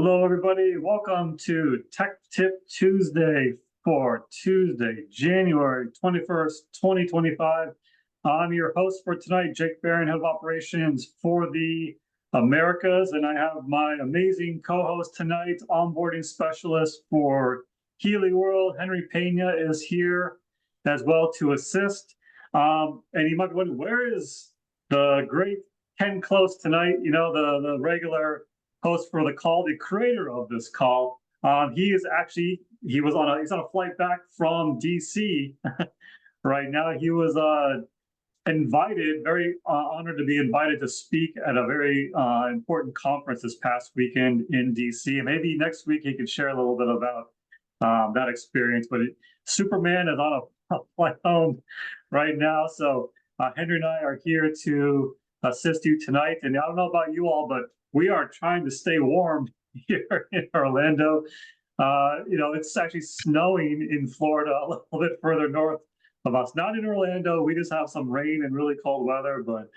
Hello, everybody. Welcome to Tech Tip Tuesday for Tuesday, January 21st, 2025. I'm your host for tonight, Jake Barron, Head of Operations for the Americas, and I have my amazing co-host tonight, onboarding specialist for Healy World, Henry Pena, is here as well to assist. And you might be wondering, where is the great Ken Close tonight? You know, the regular host for the call, the creator of this call. He's on a flight back from DC right now. He was invited, very honored to be invited to speak at a very important conference this past weekend in DC. And maybe next week he could share a little bit about that experience. But Superman is on a flight home right now. So Henry and I are here to assist you tonight. And I don't know about you all, but we are trying to stay warm here in Orlando. It's actually snowing in Florida a little bit further north of us. Not in Orlando. We just have some rain and really cold weather, but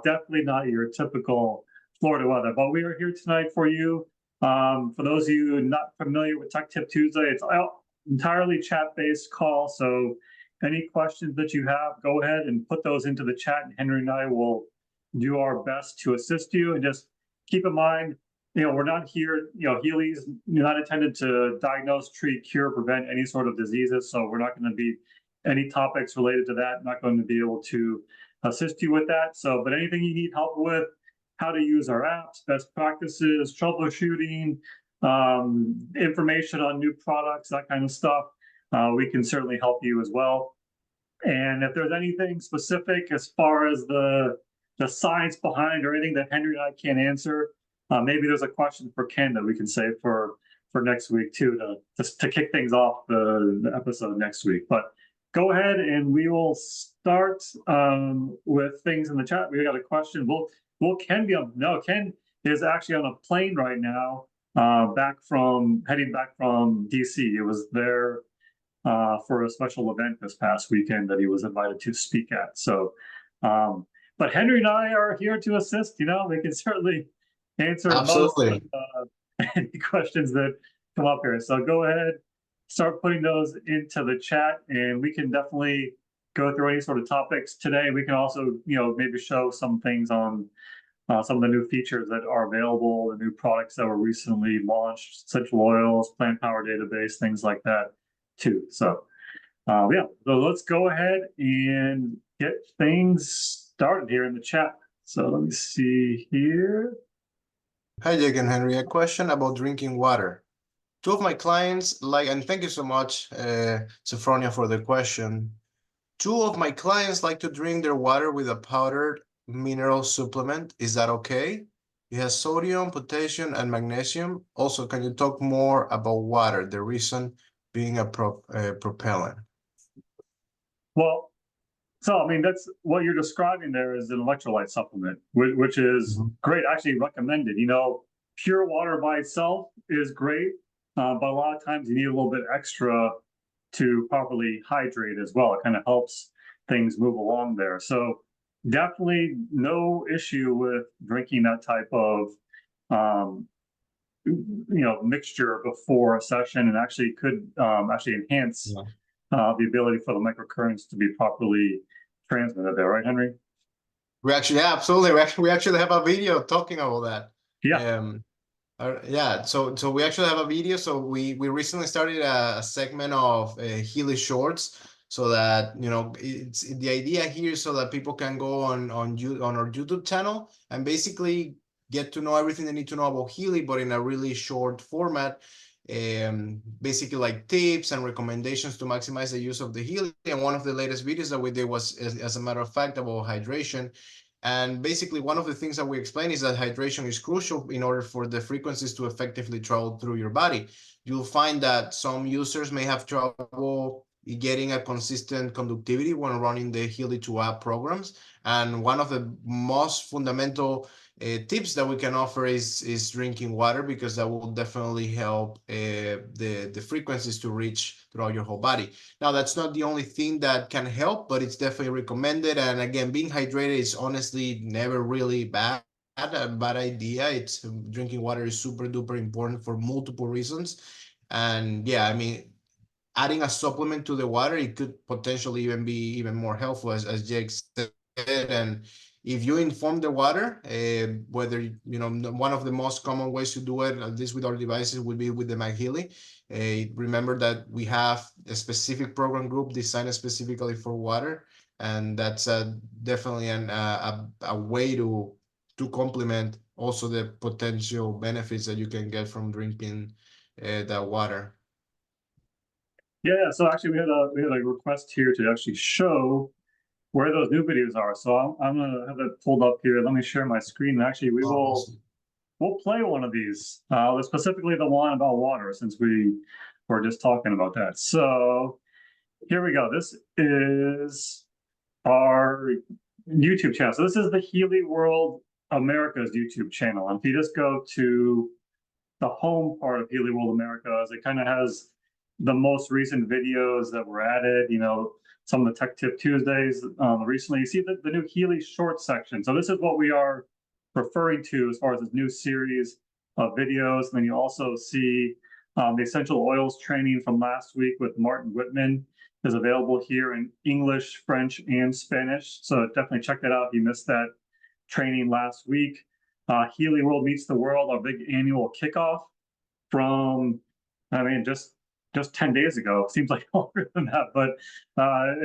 definitely not your typical Florida weather. But we are here tonight for you. For those of you not familiar with Tech Tip Tuesday, it's entirely chat-based call. So any questions that you have, go ahead and put those into the chat, and Henry and I will do our best to assist you. And just keep in mind, we're not here, Healy's not intended to diagnose, treat, cure, prevent any sort of diseases. So we're not going to be any topics related to that. I'm not going to be able to assist you with that. So, but anything you need help with, how to use our apps, best practices, troubleshooting, information on new products, that kind of stuff, we can certainly help you as well. And if there's anything specific as far as the science behind or anything that Henry and I can't answer, maybe there's a question for Ken that we can save for next week too, to kick things off the episode next week. But go ahead and we will start with things in the chat. We got a question. Will Ken be on? No, Ken is actually on a plane right now, heading back from DC. It was there for a special event this past weekend that he was invited to speak at. So, but Henry and I are here to assist. We can certainly answer Absolutely. any questions that come up here. So go ahead, start putting those into the chat, and we can definitely go through any sort of topics today. We can also, maybe show some things on some of the new features that are available, the new products that were recently launched, essential oils, plant power database, things like that too. So so let's go ahead and get things started here in the chat. So let me see here. Hi, Jake and Henry. A question about drinking water. Two of my clients and thank you so much, Sophronia, for the question. Two of my clients like to drink their water with a powdered mineral supplement. Is that okay? It has sodium, potassium, and magnesium. Also, can you talk more about water, the reason being a propellant? Well, so, that's what you're describing there is an electrolyte supplement, which is great, actually recommended. Pure water by itself is great, but a lot of times you need a little bit extra to properly hydrate as well. It kind of helps things move along there. So definitely no issue with drinking that type of mixture before a session, and actually could enhance the ability for the microcurrents to be properly transmitted there, right, Henry? We actually, absolutely. We actually have a video talking about that. Yeah. So we actually have a video. So we recently started a segment of Healy Shorts, so that it's the idea here, so that people can go on our YouTube channel and basically get to know everything they need to know about Healy, but in a really short format. Basically like tips and recommendations to maximize the use of the Healy. And one of the latest videos that we did was, as a matter of fact, about hydration. And basically one of the things that we explain is that hydration is crucial in order for the frequencies to effectively travel through your body. You'll find that some users may have trouble getting a consistent conductivity when running the Healy 2 app programs. And one of the most fundamental tips that we can offer is drinking water, because that will definitely help the frequencies to reach throughout your whole body. Now, that's not the only thing that can help, but it's definitely recommended. And again, being hydrated is honestly never really bad. a bad idea. It's drinking water is super duper important for multiple reasons. And yeah, I mean, adding a supplement to the water, it could potentially even be even more helpful, as Jake said. And if you inform the water, whether, you know, one of the most common ways to do it, at least with our devices, would be with the MagHealy. Remember that we have a specific program group designed specifically for water, and that's definitely a way to complement also the potential benefits that you can get from drinking that water. Yeah, so actually we had a request here to actually show where those new videos are. So I'm gonna have it pulled up here. Let me share my screen. Actually, Awesome. we'll play one of these, specifically the one about water, since we were just talking about that. So here we go. This is our YouTube channel. So this is the Healy World America's YouTube channel. And if you just go to the home part of Healy World Americas, it kind of has the most recent videos that were added, you know, some of the Tech Tip Tuesdays recently. You see the new Healy Short section. So this is what we are referring to as far as this new series of videos. And then you also see the essential oils training from last week with Martin Whitman is available here in English, French, and Spanish. So definitely check that out if you missed that training last week. Healy World Meets the World, our big annual kickoff from, I mean, just 10 days ago. Seems like longer than that, but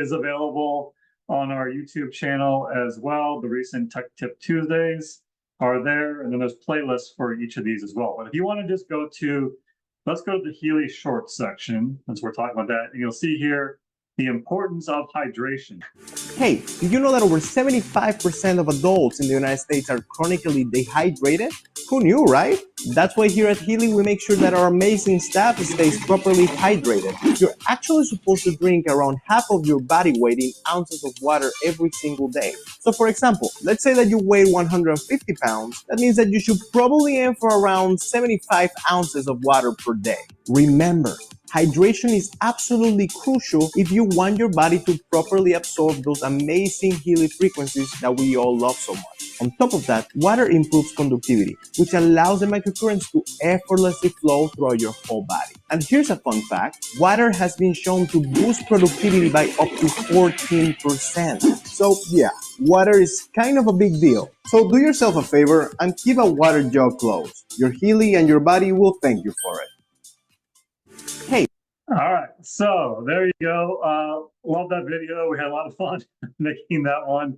is available on our YouTube channel as well. The recent Tech Tip Tuesdays are there, and then there's playlists for each of these as well. But if you want to just go to, let's go to the Healy Shorts section, as we're talking about that, and you'll see here the importance of hydration. Hey, did you know that over 75% of adults in the United States are chronically dehydrated? Who knew, right? That's why here at Healy we make sure that our amazing staff stays properly hydrated. You're actually supposed to drink around half of your body weight in ounces of water every single day. So for example, let's say that you weigh 150 pounds. That means that you should probably aim for around 75 ounces of water per day. Remember, hydration is absolutely crucial if you want your body to properly absorb those amazing Healy frequencies that we all love so much. On top of that, water improves conductivity, which allows the microcurrents to effortlessly flow throughout your whole body. And here's a fun fact: water has been shown to boost productivity by up to 14%. So yeah, water is kind of a big deal. So do yourself a favor and keep a water jug close. Your Healy and your body will thank you for it. Hey. All right, so there you go. Love that video. We had a lot of fun making that one.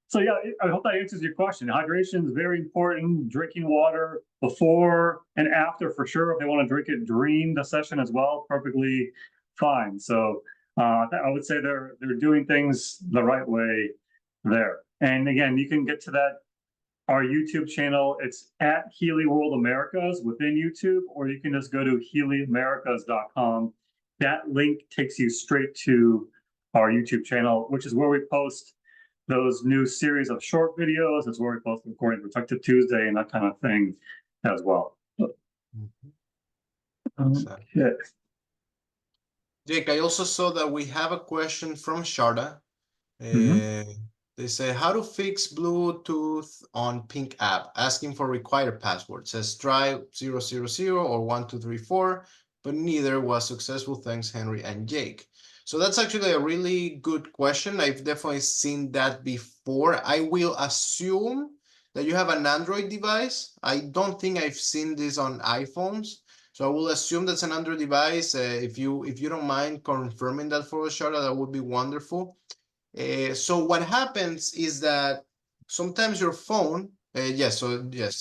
So yeah, I hope that answers your question. Hydration is very important. Drinking water before and after, for sure. If they want to drink it during the session as well, perfectly fine. So I would say they're doing things the right way there. And again, you can get to that our YouTube channel. It's at Healy World Americas within YouTube, or you can just go to HealyAmericas.com. That link takes you straight to our YouTube channel, which is where we post those new series of short videos. It's where we post Recording Protective Tuesday and that kind of thing as well. Okay. Jake, I also saw that we have a question from Sharda. They say, how to fix Bluetooth on Pink app, asking for required password. Says try 000 or 1234, but neither was successful. Thanks, Henry and Jake. So that's actually a really good question. I've definitely seen that before. I will assume that you have an Android device. I don't think I've seen this on iPhones. So I will assume that's an Android device. If you don't mind confirming that for us, Sharda, that would be wonderful. So what happens is that sometimes your phone, yes,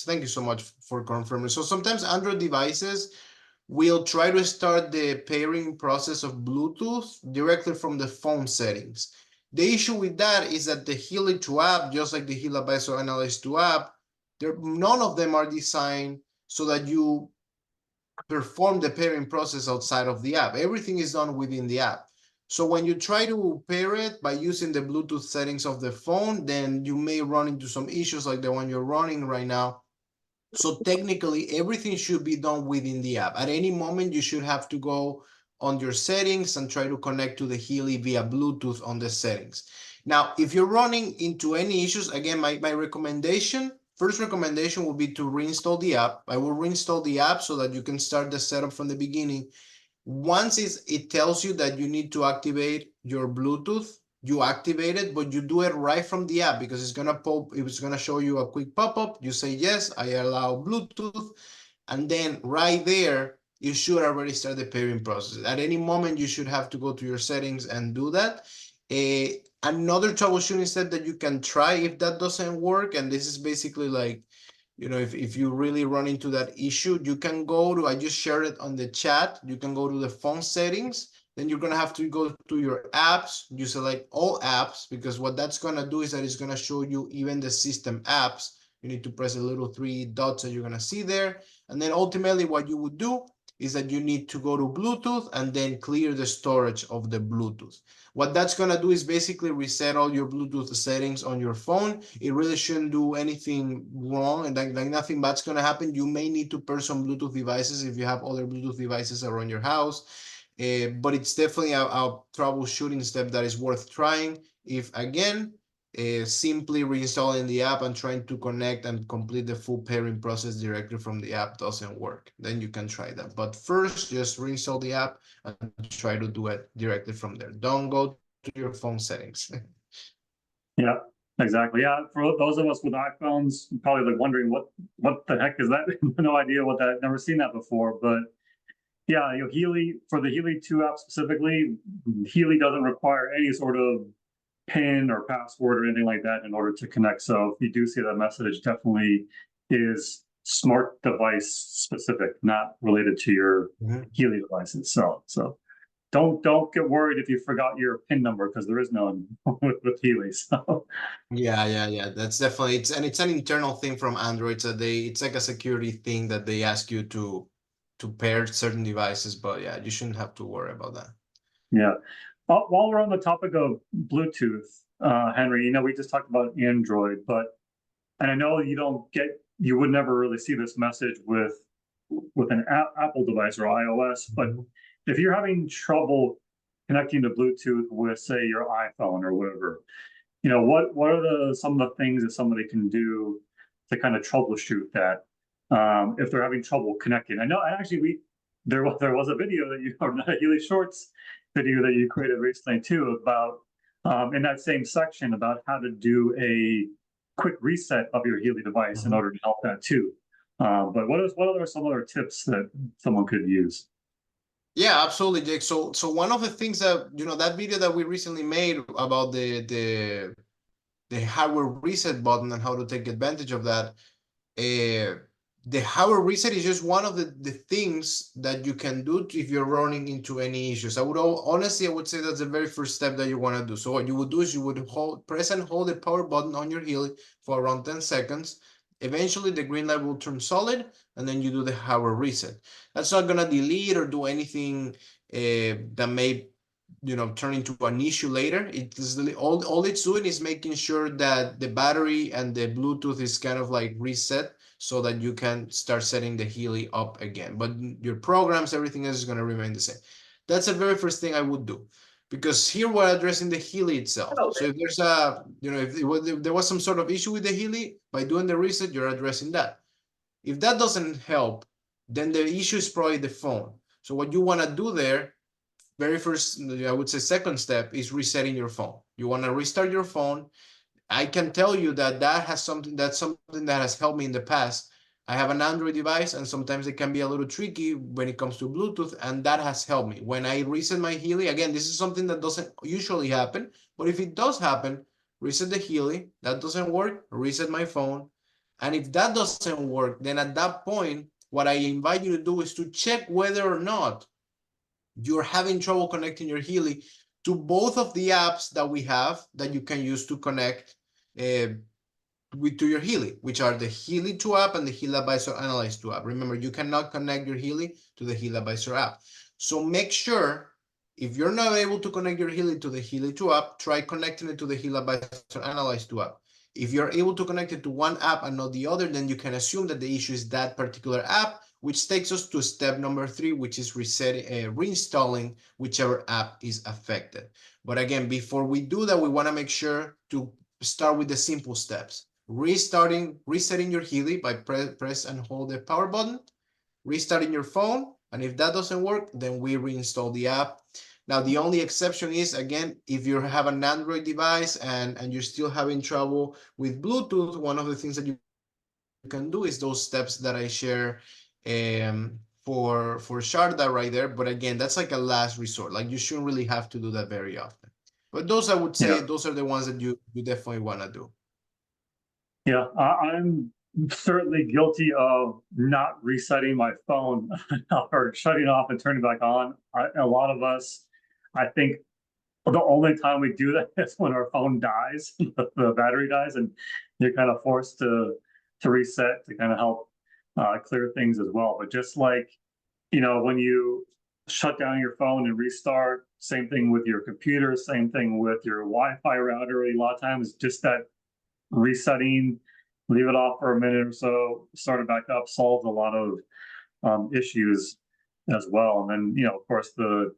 thank you so much for confirming. So sometimes Android devices will try to start the pairing process of Bluetooth directly from the phone settings. The issue with that is that the Healy 2 app, just like the Healy or Analyse 2 app, none of them are designed so that you perform the pairing process outside of the app. Everything is done within the app. So when you try to pair it by using the Bluetooth settings of the phone, then you may run into some issues like the one you're running right now. So technically, everything should be done within the app. At any moment, you should have to go on your settings and try to connect to the Healy via Bluetooth on the settings. Now, if you're running into any issues, again, my recommendation first recommendation would be to reinstall the app. I will reinstall the app so that you can start the setup from the beginning. Once it tells you that you need to activate your Bluetooth, you activate it, but you do it right from the app because it's gonna show you a quick pop-up. You say, yes, I allow Bluetooth. And then right there, you should already start the pairing process. At any moment, you should have to go to your settings and do that. Another troubleshooting step that you can try if that doesn't work, and this is basically like, if you really run into that issue, you can go to, I just shared it on the chat, you can go to the phone settings, then you're gonna have to go to your apps, you select all apps, because what that's gonna do is that it's gonna show you even the system apps. You need to press the little 3 dots that you're gonna see there. And then ultimately what you would do is that you need to go to Bluetooth and then clear the storage of the Bluetooth. What that's gonna do is basically reset all your Bluetooth settings on your phone. It really shouldn't do anything wrong, and like nothing bad's gonna happen. You may need to pair some Bluetooth devices if you have other Bluetooth devices around your house, but it's definitely a troubleshooting step that is worth trying. If again, simply reinstalling the app and trying to connect and complete the full pairing process directly from the app doesn't work, then you can try that. But first, just reinstall the app and try to do it directly from there. Don't go to your phone settings. Yeah, exactly. Yeah, for those of us with iPhones, probably like wondering what the heck is that? No idea what that. Never seen that before. But yeah, Healy, for the Healy 2 app specifically, Healy doesn't require any sort of PIN or password or anything like that in order to connect. So if you do see that message, definitely is smart device specific, not related to your Healy devices. So don't get worried if you forgot your PIN number, because there is none with Healy. So Yeah. That's definitely it's an internal thing from Android. So it's like a security thing that they ask you to pair certain devices. But yeah, you shouldn't have to worry about that. Yeah. While we're on the topic of Bluetooth, Henry, we just talked about Android, and I know you would never really see this message with an Apple device or iOS, but if you're having trouble connecting to Bluetooth with, say, your iPhone or whatever, what are some of the things that somebody can do to kind of troubleshoot that if they're having trouble connecting? I know, actually, there was a video that you, or a Healy Shorts video that you created recently too, about in that same section about how to do a quick reset of your Healy device in order to help that too. But what are some other tips that someone could use? Yeah, absolutely, Jake. So one of the things that that video that we recently made about the hardware reset button and how to take advantage of that. The hardware reset is just one of the things that you can do if you're running into any issues. I would say that's the very first step that you want to do. So what you would do is you would press and hold the power button on your Healy for around 10 seconds. Eventually the green light will turn solid, and then you do the hardware reset. That's not gonna delete or do anything that may turn into an issue later. It's all it's doing is making sure that the battery and the Bluetooth is kind of like reset, so that you can start setting the Healy up again. But your programs, everything else is going to remain the same. That's the very first thing I would do, because here we're addressing the Healy itself. So if there's if there was some sort of issue with the Healy, by doing the reset, you're addressing that. If that doesn't help, then the issue is probably the phone. So what you want to do there, very first, I would say second step, is resetting your phone. You want to restart your phone. I can tell you that's something that has helped me in the past. I have an Android device, and sometimes it can be a little tricky when it comes to Bluetooth, and that has helped me. When I reset my Healy, again, this is something that doesn't usually happen, but if it does happen, reset the Healy. That doesn't work, reset my phone. And if that doesn't work, then at that point, what I invite you to do is to check whether or not you're having trouble connecting your Healy to both of the apps that we have that you can use to connect to your Healy, which are the Healy 2 app and the Healy Advisor Analyse 2 app. Remember, you cannot connect your Healy to the Healy Advisor app. So make sure, if you're not able to connect your Healy to the Healy 2 app, try connecting it to the Healy Advisor Analyse 2 app. If you're able to connect it to one app and not the other, then you can assume that the issue is that particular app, which takes us to step number 3, which is reinstalling whichever app is affected. But again, before we do that, we want to make sure to start with the simple steps. resetting your Healy by press and hold the power button, restarting your phone, and if that doesn't work, then we reinstall the app. Now, the only exception is, again, if you have an Android device and you're still having trouble with Bluetooth, one of the things that you can do is those steps that I share for Sharda right there. But again, that's like a last resort. Like you shouldn't really have to do that very often. But those, I would say, Yeah. those are the ones that you definitely want to do. Yeah, I'm certainly guilty of not resetting my phone or shutting off and turning back on. A lot of us, I think the only time we do that is when our phone dies, the battery dies, and you're kind of forced to reset to kind of help clear things as well. But just like, when you shut down your phone and restart, same thing with your computer, same thing with your Wi-Fi router. A lot of times, just that resetting, leave it off for a minute or so, start it back up, solves a lot of issues as well. And then, of course, the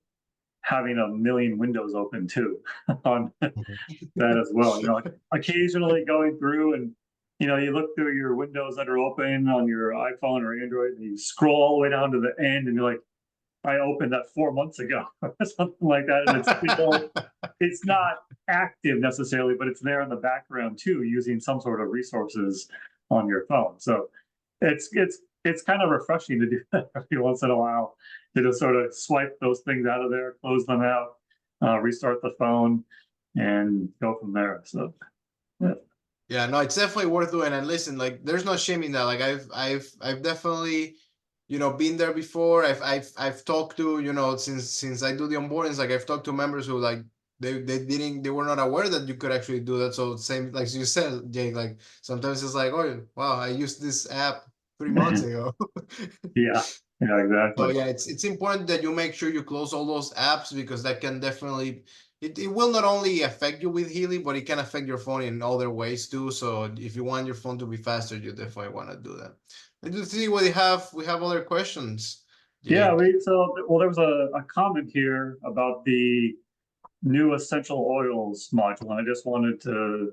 having a million windows open too on that as well. Like occasionally going through and you look through your windows that are open on your iPhone or Android, and you scroll all the way down to the end, and you're like, I opened that 4 months ago or something like that, and it's not active necessarily, but it's there in the background too, using some sort of resources on your phone. So it's kind of refreshing to do that every once in a while, to just sort of swipe those things out of there, close them out, restart the phone, and go from there. So yeah. Yeah, no, it's definitely worth doing. And listen, like, there's no shame in that. Like, I've definitely, been there before. I've talked to, since I do the onboardings, like I've talked to members who like they were not aware that you could actually do that. So same, like you said, Jake, like sometimes it's like, oh wow, I used this app 3 months ago. Yeah, So exactly. yeah, it's important that you make sure you close all those apps, because that can definitely, it will not only affect you with Healy, but it can affect your phone in other ways too. So if you want your phone to be faster, you definitely want to do that. I do see we have other questions. Yeah, Jake. there was a comment here about the new essential oils module, and I just wanted to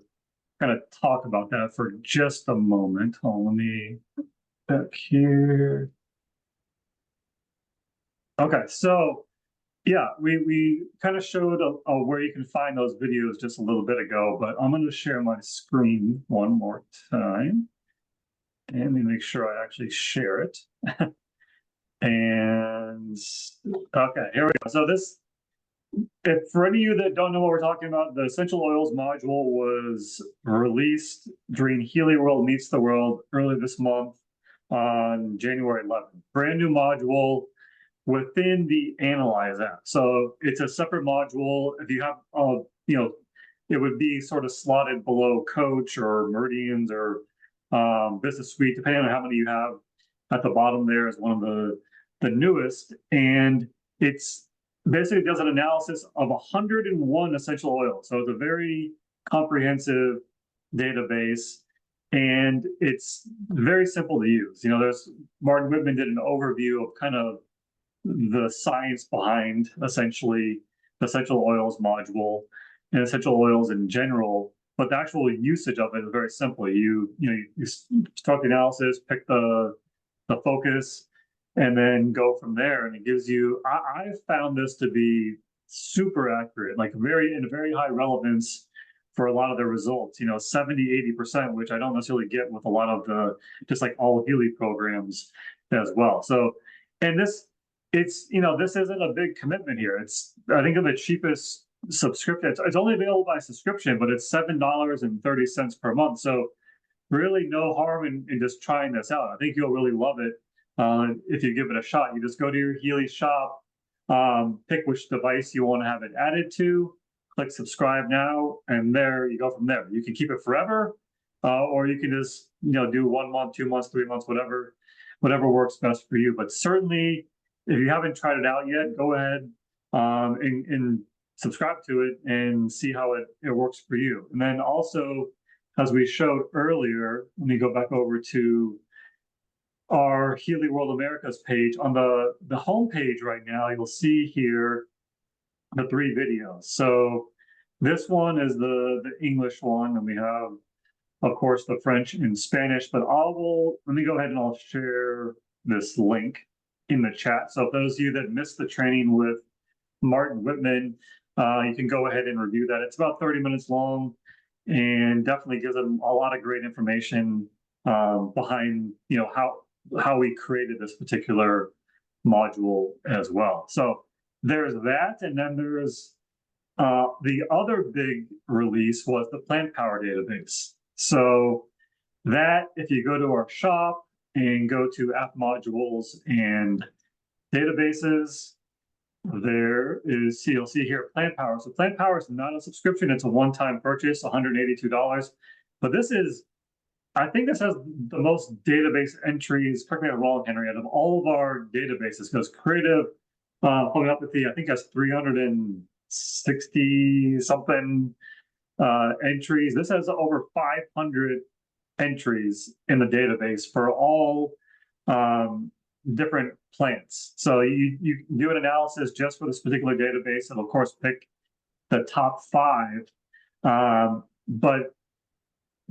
kind of talk about that for just a moment. Let me back here. Okay, so yeah, we kind of showed where you can find those videos just a little bit ago, but I'm going to share my screen one more time. And let me make sure I actually share it. And okay, here we go. So for any of you that don't know what we're talking about, the Essential Oils module was released during Healy World Meets the World early this month on January 11th. Brand new module within the Analyse app. So it's a separate module. If you have, it would be sort of slotted below Coach or Meridians or Business Suite, depending on how many you have. At the bottom there is one of the newest, and it's basically does an analysis of 101 essential oils. So it's a very comprehensive database, and it's very simple to use. There's Martin Whitman did an overview of kind of the science behind essentially the essential oils module and essential oils in general, but the actual usage of it is very simple. You start the analysis, pick the focus, and then go from there. And it gives you, I've found this to be super accurate, like very high relevance for a lot of the results, 70-80%, which I don't necessarily get with a lot of the, just like all Healy programs as well. So, and this isn't a big commitment here. I think of the cheapest subscription. It's only available by subscription, but it's $7.30 per month. So really no harm in just trying this out. I think you'll really love it if you give it a shot. You just go to your Healy shop, pick which device you want to have it added to, click subscribe now, and there you go from there. You can keep it forever, or you can just do 1 month, 2 months, 3 months, whatever works best for you. But certainly, if you haven't tried it out yet, go ahead and subscribe to it and see how it works for you. And then also, as we showed earlier, let me go back over to our Healy World Americas page. On the home page right now, you'll see here the 3 videos. So this one is the English one, and we have of course, the French and Spanish, but let me go ahead and I'll share this link in the chat. So if those of you that missed the training with Martin Whitman, you can go ahead and review that. It's about 30 minutes long and definitely gives them a lot of great information behind, how we created this particular module as well. So there's that, and then there's the other big release was the plant power database. So that, if you go to our shop and go to app modules and databases, there is, you'll see here plant power. So plant power is not a subscription, it's a one-time purchase, $182. But this is, I think this has the most database entries, correct me if I'm wrong, Henry, out of all of our databases, because Creative Homeopathy, I think has 360 something entries. This has over 500 entries in the database for all different plants. So you do an analysis just for this particular database, and of course pick the top 5. But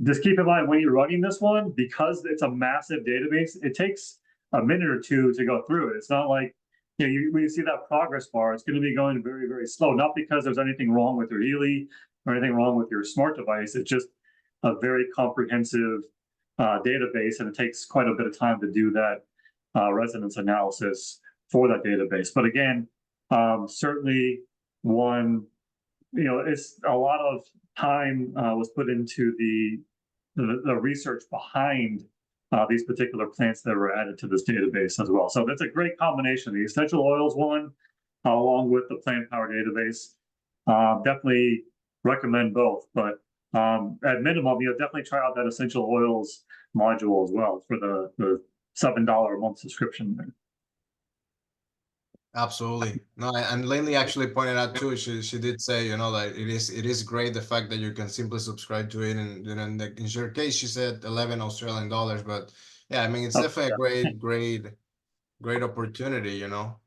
just keep in mind when you're running this one, because it's a massive database, it takes a minute or two to go through it. It's not like, when you see that progress bar, it's going to be going very, very slow, not because there's anything wrong with your Healy or anything wrong with your smart device. It's just a very comprehensive database, and it takes quite a bit of time to do that resonance analysis for that database. But again, certainly one, it's a lot of time was put into the research behind these particular plants that were added to this database as well. So that's a great combination. The essential oils one, along with the plant power database, definitely recommend both. But at minimum, definitely try out that essential oils module as well for the $7 a month subscription there. Absolutely. No, and Lily actually pointed out too, she did say, that it is great the fact that you can simply subscribe to it, and in her case she said 11 Australian dollars, but yeah, I mean it's definitely a great opportunity,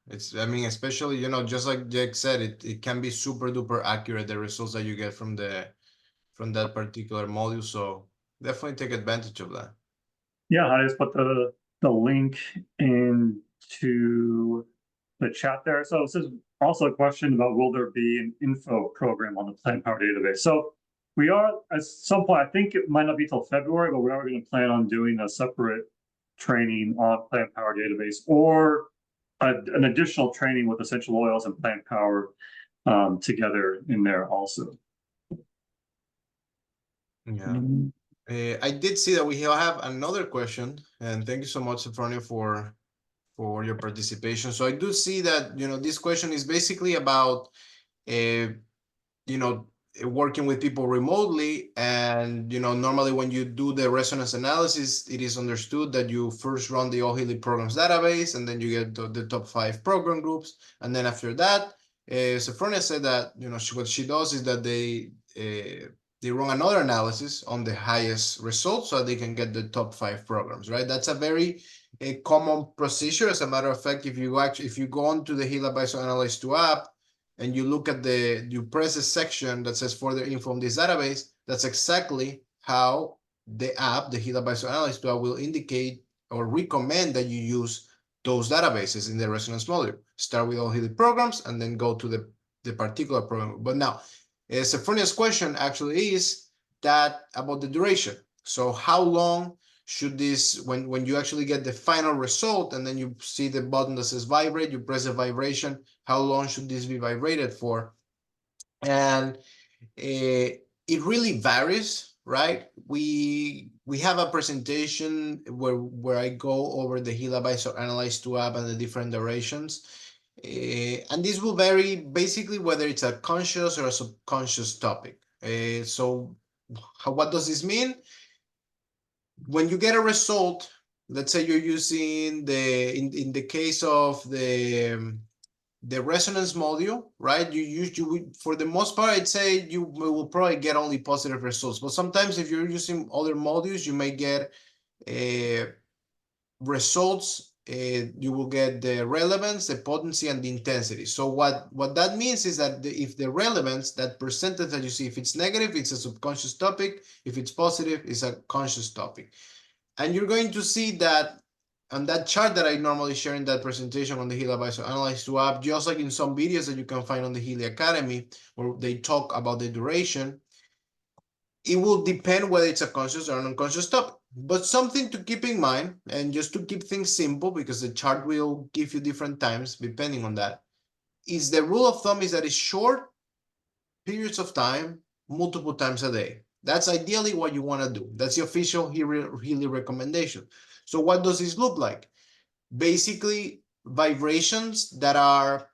It's, I mean, especially, just like Jake said, it can be super duper accurate, the results that you get from that particular module. So definitely take advantage of that. Yeah, I just put the link into the chat there. So this is also a question about, will there be an info program on the plant power database? So we are, at some point, I think it might not be till February, but we are going to plan on doing a separate training on plant power database, or an additional training with essential oils and plant power together in there also. Yeah. I did see that we have another question, and thank you so much, Sophronia, for your participation. So I do see that, this question is basically about, working with people remotely. And, normally when you do the resonance analysis, it is understood that you first run the all Healy Programs database, and then you get the top 5 program groups. And then after that, Sophronia said that, what she does is that they run another analysis on the highest results so they can get the top 5 programs, right? That's a very common procedure. As a matter of fact, if you go onto the Healy Analyse 2 app and you look at you press a section that says further info on this database, that's exactly how the app, the Healy Analyse 2 app, will indicate or recommend that you use those databases in the resonance module. Start with all Healy programs and then go to the particular program. But now, Sophronia's question actually is that about the duration. So how long should this, when you actually get the final result and then you see the button that says vibrate, you press the vibration, how long should this be vibrated for? And it really varies, right? We have a presentation where I go over the Healy Analyse 2 app and the different durations. And this will vary basically whether it's a conscious or a subconscious topic. So what does this mean? When you get a result, let's say you're using in the case of the resonance module, right? You for the most part, I'd say you will probably get only positive results. But sometimes if you're using other modules, you may get results you will get the relevance, the potency, and the intensity. So what that means is that if the relevance, that percentage that you see, if it's negative, it's a subconscious topic. If it's positive, it's a conscious topic. And you're going to see that on that chart that I normally share in that presentation on the Healy Advisor Analyze to app, just like in some videos that you can find on the Healy Academy, where they talk about the duration, it will depend whether it's a conscious or an unconscious topic. But something to keep in mind, and just to keep things simple, because the chart will give you different times depending on that, is the rule of thumb is that it's short periods of time, multiple times a day. That's ideally what you want to do. That's the official Healy recommendation. So what does this look like? Basically, vibrations that are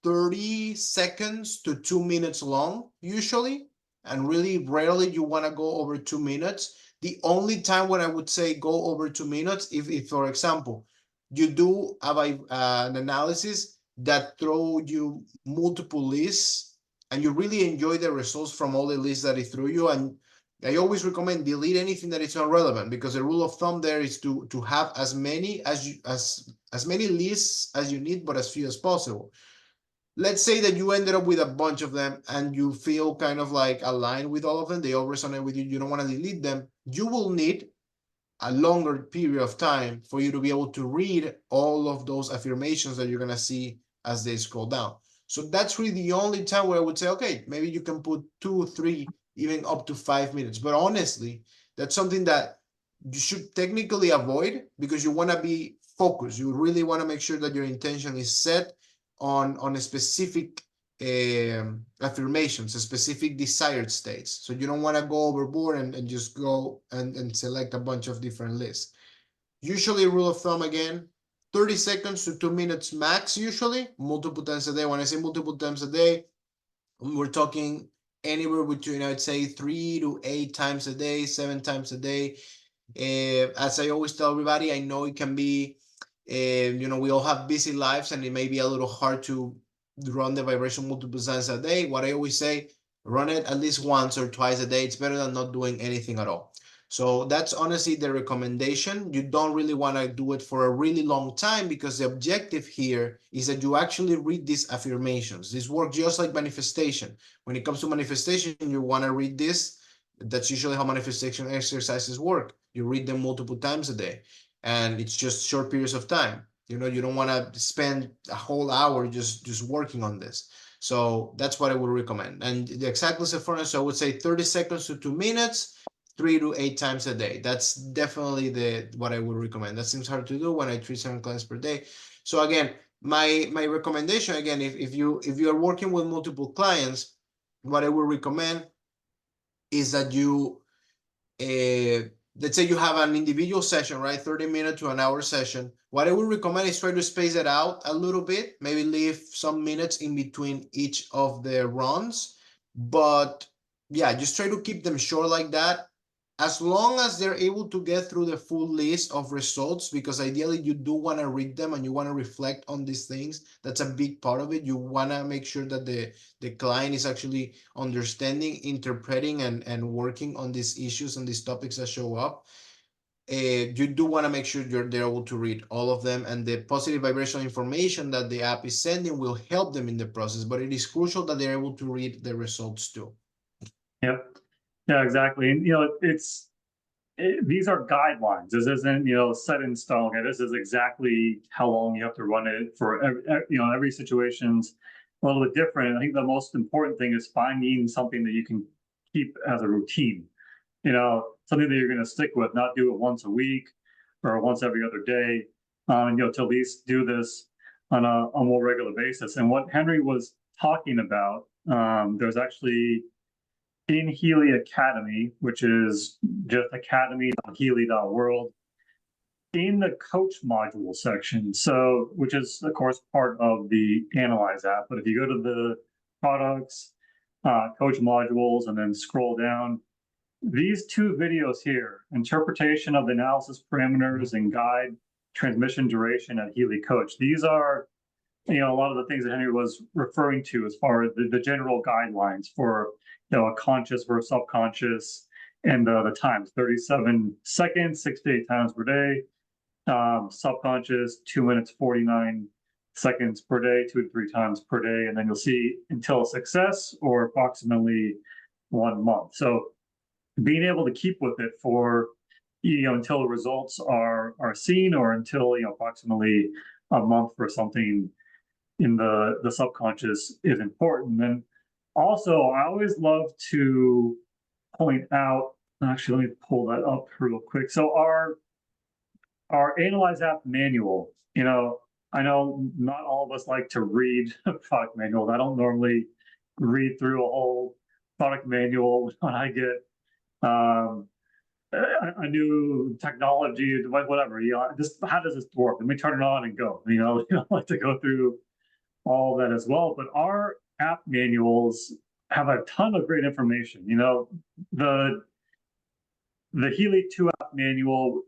30 seconds to 2 minutes long, usually, and really rarely you want to go over 2 minutes. The only time when I would say go over 2 minutes, if for example, you do an analysis that throw you multiple lists and you really enjoy the results from all the lists that it threw you. And I always recommend delete anything that is not relevant, because the rule of thumb there is to have as many as many lists as you need, but as few as possible. Let's say that you ended up with a bunch of them and you feel kind of like aligned with all of them, they all resonate with you, you don't want to delete them. You will need a longer period of time for you to be able to read all of those affirmations that you're going to see as they scroll down. So that's really the only time where I would say, okay, maybe you can put 2, 3, even up to 5 minutes. But honestly, that's something that you should technically avoid, because you want to be focused. You really want to make sure that your intention is set on a specific affirmations, a specific desired states. So you don't want to go overboard and just go and select a bunch of different lists. Usually, rule of thumb again, 30 seconds to 2 minutes max, usually, multiple times a day. When I say multiple times a day, we're talking anywhere between, I'd say, 3 to 8 times a day, 7 times a day. As I always tell everybody, I know it can be, we all have busy lives and it may be a little hard to run the vibration multiple times a day. What I always say, run it at least once or twice a day. It's better than not doing anything at all. So that's honestly the recommendation. You don't really want to do it for a really long time, because the objective here is that you actually read these affirmations. This works just like manifestation. When it comes to manifestation, you want to read this. That's usually how manifestation exercises work. You read them multiple times a day, and it's just short periods of time. You don't want to spend a whole hour just working on this. So that's what I would recommend. And the exactness of furnace, so I would say 30 seconds to 2 minutes, 3 to 8 times a day. That's definitely what I would recommend. That seems hard to do when I treat 7 clients per day. So again, my recommendation, again, if you are working with multiple clients, what I would recommend is that you let's say you have an individual session, right? 30-minute to an hour session. What I would recommend is try to space it out a little bit, maybe leave some minutes in between each of the runs. But yeah, just try to keep them short like that, as long as they're able to get through the full list of results, because ideally you do want to read them and you want to reflect on these things. That's a big part of it. You want to make sure that the client is actually understanding, interpreting, and working on these issues and these topics that show up. You do want to make sure they're able to read all of them, and the positive vibrational information that the app is sending will help them in the process, but it is crucial that they're able to read the results too. Yep. Yeah, exactly. And, these are guidelines. This isn't, set in stone. Okay, this is exactly how long you have to run it for. Every situation's a little bit different. I think the most important thing is finding something that you can keep as a routine. Something that you're going to stick with, not do it once a week or once every other day. To at least do this on a more regular basis. And what Henry was talking about, there's actually in Healy Academy, which is just academy.healy.world, in the coach module section, which is of course part of the Analyse app. But if you go to the products, coach modules, and then scroll down, these 2 videos here, interpretation of the analysis parameters and guide transmission duration at Healy Coach. These are a lot of the things that Henry was referring to as far as the general guidelines for a conscious versus subconscious, and the times, 37 seconds, 6 to 8 times per day. subconscious 2 minutes 49 seconds per day, 2 to 3 times per day, and then you'll see until success or approximately 1 month. So being able to keep with it for until the results are seen, or until approximately a month for something in the subconscious is important. And also, I always love to point out. Actually, let me pull that up real quick. So our Analyse app manual. I know not all of us like to read product manuals. I don't normally read through a whole product manual when I get a new technology, whatever. Just how does this work? Let me turn it on and go. You don't like to go through all that as well. But our app manuals have a ton of great information. The Healy 2 app manual,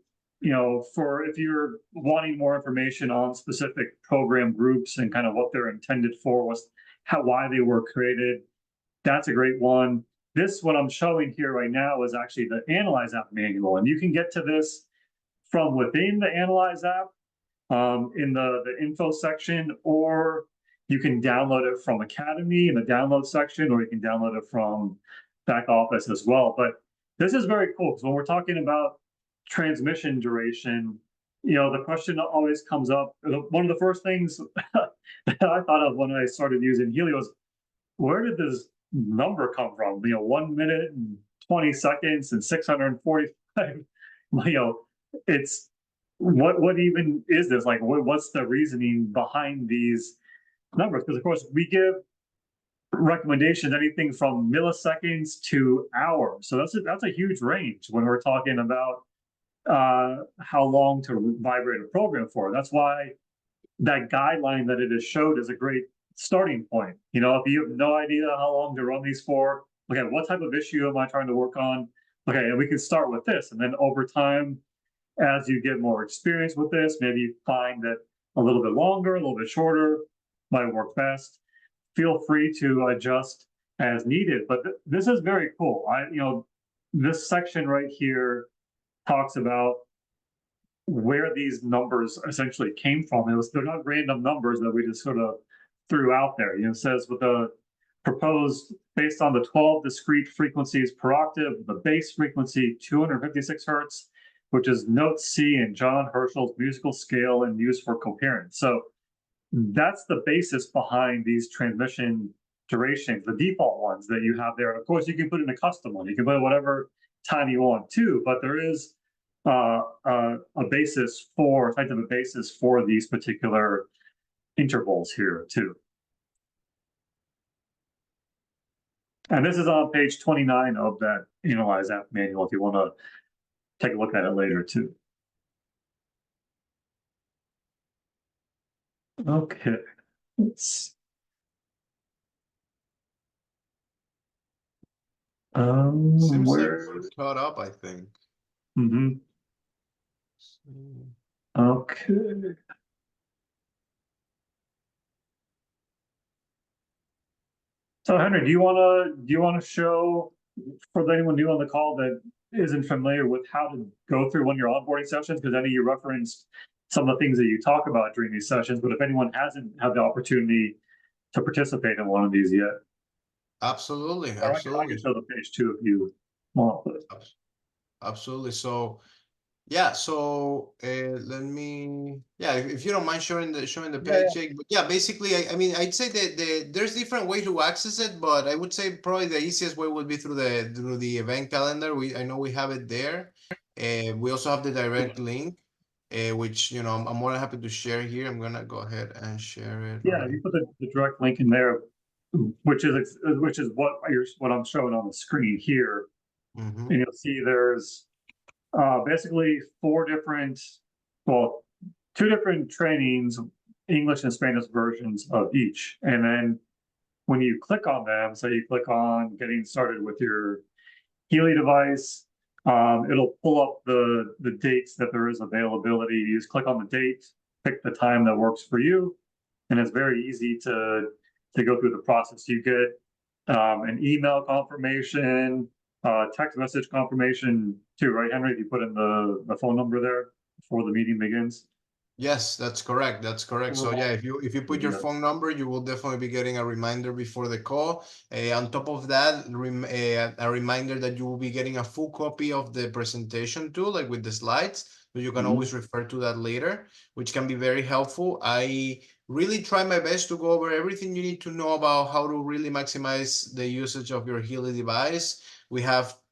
for if you're wanting more information on specific program groups and kind of what they're intended for, why they were created, that's a great one. This, what I'm showing here right now, is actually the Analyse app manual, and you can get to this from within the Analyse app in the info section, or you can download it from Academy in the download section, or you can download it from back office as well. But this is very cool, because when we're talking about transmission duration, the question that always comes up, one of the first things that I thought of when I started using Healy was, where did this number come from? 1 minute and 20 seconds and 645. It's what even is this? Like, what's the reasoning behind these numbers? Because of course we give recommendations anything from milliseconds to hours. So that's a huge range when we're talking about how long to vibrate a program for. That's why that guideline that it is showed is a great starting point. If you have no idea how long to run these for, okay, what type of issue am I trying to work on? Okay, and we can start with this, and then over time, as you get more experience with this, maybe you find that a little bit longer, a little bit shorter might work best. Feel free to adjust as needed. But this is very cool. This section right here talks about where these numbers essentially came from. They're not random numbers that we just sort of threw out there. It says with the proposed, based on the 12 discrete frequencies per octave, the base frequency 256 hertz, which is note C in John Herschel's musical scale and used for coherence. So that's the basis behind these transmission durations, the default ones that you have there. And of course, you can put in a custom one. You can put whatever time you want too, but there is a basis for these particular intervals here too. And this is on page 29 of that Analyse app manual if you want to take a look at it later too. Okay, let's Seems like where? we're caught up, I think. Mm-hmm. Okay. So Henry, do you want to show, for anyone new on the call that isn't familiar with how to go through one of your onboarding sessions, because I know you referenced some of the things that you talk about during these sessions, but if anyone hasn't had the opportunity to participate in one of these yet. Absolutely, I can show the page too if you want. Absolutely. So yeah, so let me, if you don't mind showing the page, Jake. But yeah, basically, I mean, I'd say that there's different ways to access it, but I would say probably the easiest way would be through the event calendar. I know we have it there. We also have the direct link, which I'm more than happy to share here. I'm gonna go ahead and share it. Yeah, you put the direct link in there, which is what I'm showing on the screen here, and you'll see there's basically two different trainings, English and Spanish versions of each. And then when you click on them, so you click on getting started with your Healy device, it'll pull up the dates that there is availability. You just click on the date, pick the time that works for you, and it's very easy to go through the process. You get an email confirmation, text message confirmation too, right, Henry? You put in the phone number there. before the meeting begins? Yes, that's correct. That's correct. So yeah, if you put your Yes. phone number, you will definitely be getting a reminder before the call. On top of that, a reminder that you will be getting a full copy of the presentation too, like with the slides. So you can Mhm. always refer to that later, which can be very helpful. I really try my best to go over everything you need to know about how to really maximize the usage of your Healy device.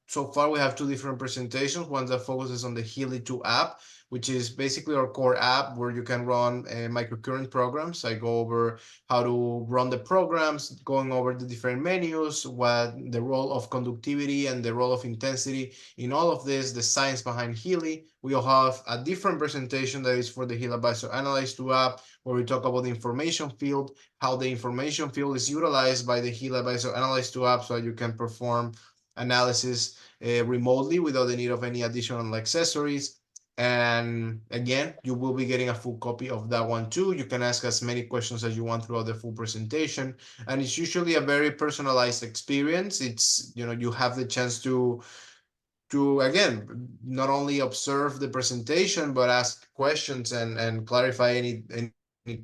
So far we have two different presentations, one that focuses on the Healy 2 app, which is basically our core app where you can run microcurrent programs. I go over how to run the programs, going over the different menus, what the role of conductivity and the role of intensity in all of this, the science behind Healy. We'll have a different presentation that is for the Healy Analyse 2 app, where we talk about the information field, how the information field is utilized by the Healy Analyse 2 app so that you can perform analysis remotely without the need of any additional accessories. And again, you will be getting a full copy of that one too. You can ask as many questions as you want throughout the full presentation. And it's usually a very personalized experience. It's, you have the chance to again, not only observe the presentation, but ask questions and clarify any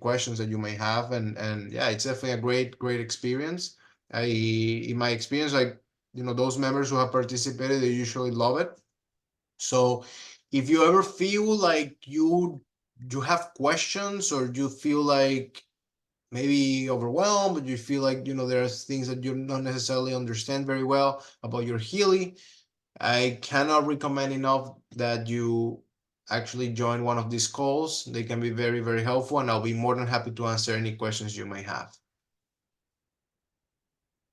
questions that you may have. And yeah, it's definitely a great experience. In my experience, like, those members who have participated, they usually love it. So if you ever feel like you have questions, or you feel like maybe overwhelmed, but you feel like there's things that you don't necessarily understand very well about your Healy, I cannot recommend enough that you actually join one of these calls. They can be very helpful, and I'll be more than happy to answer any questions you may have.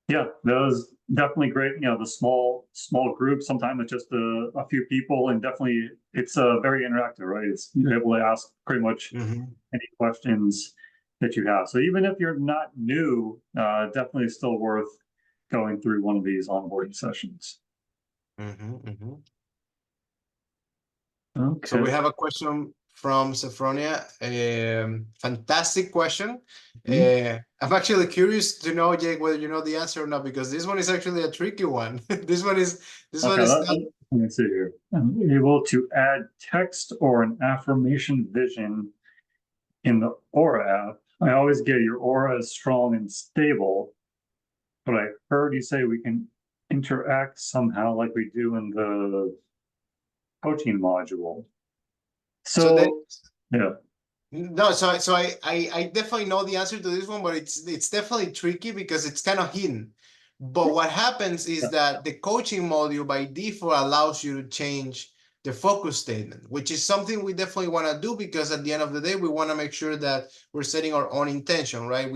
Yeah, that was definitely great. The small group, sometimes it's just a few people, and definitely it's very interactive, right? You're able to ask pretty much any questions that you have. So even if you're not new, definitely still worth going through one of these onboarding sessions. Okay. So we have a question from Sophronia. Fantastic question. I'm actually curious to know, Jake, whether you know the answer or not, because this one is actually a tricky one. This one is Let me see here. I'm able to add text or an affirmation vision in the Aura app. I always get your Aura is strong and stable, but I heard you say we can interact somehow like we do in the coaching module. So yeah. No, so I definitely know the answer to this one, but it's definitely tricky because it's kind of hidden. But what happens is that the coaching module by default allows you to change the focus statement, which is something we definitely want to do, because at the end of the day, we want to make sure that we're setting our own intention, right?